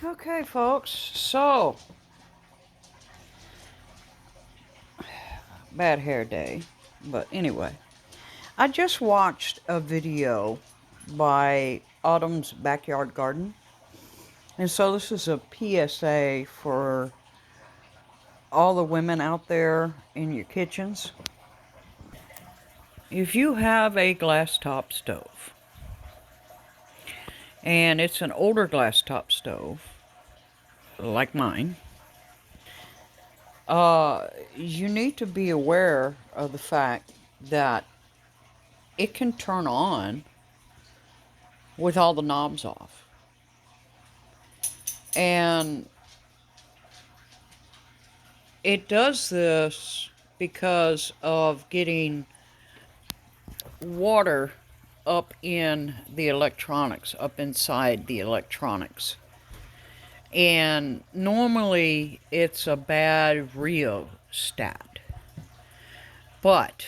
Okay, folks, so bad hair day, but anyway, I just watched a video by Autumn's Backyard Garden, and so this is a PSA for all the women out there in your kitchens. If you have a glass top stove, and it's an older glass top stove, like mine, you need to be aware of the fact that it can turn on with all the knobs off. And it does this because of getting water up in the electronics, up inside the electronics. And normally it's a bad rheostat. But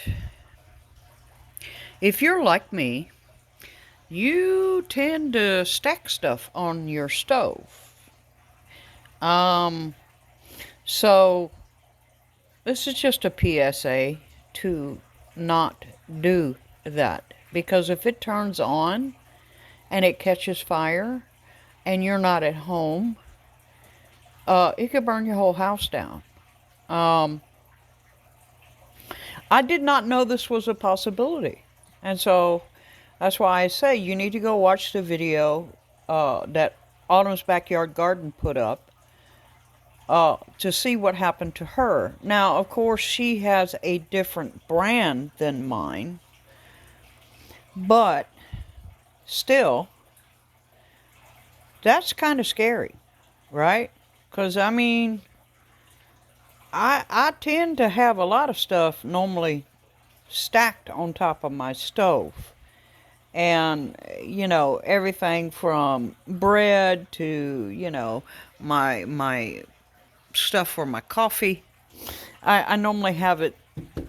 if you're like me, you tend to stack stuff on your stove. So this is just a PSA to not do that, because if it turns on and it catches fire and you're not at home, it could burn your whole house down. I did not know this was a possibility, and so that's why I say you need to go watch the video that Autumn's Backyard Garden put up to see what happened to her. Now, of course, she has a different brand than mine, but still, that's kind of scary, right? Because, I mean, I tend to have a lot of stuff normally stacked on top of my stove. And, everything from bread to, my stuff for my coffee. I normally have it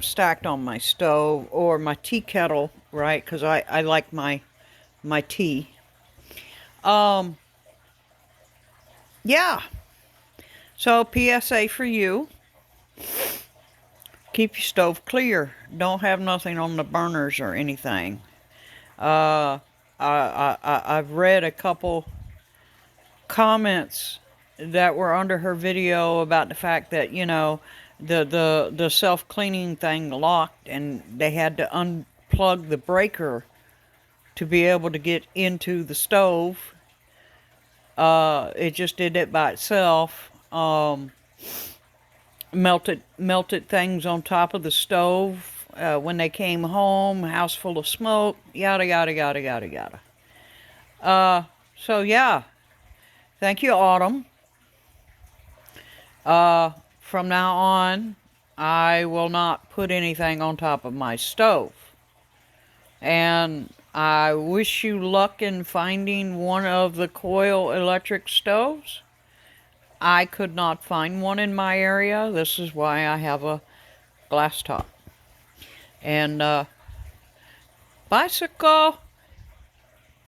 stacked on my stove or my tea kettle, right? Because I like my tea. Yeah. So PSA for you. Keep your stove clear. Don't have nothing on the burners or anything. I've read a couple comments that were under her video about the fact that, the self-cleaning thing locked and they had to unplug the breaker to be able to get into the stove. It just did it by itself. Melted things on top of the stove when they came home, house full of smoke, yada, yada, yada, yada, yada. So yeah, thank you, Autumn. From now on, I will not put anything on top of my stove. And I wish you luck in finding one of the coil electric stoves. I could not find one in my area. This is why I have a glass top. And bicycle.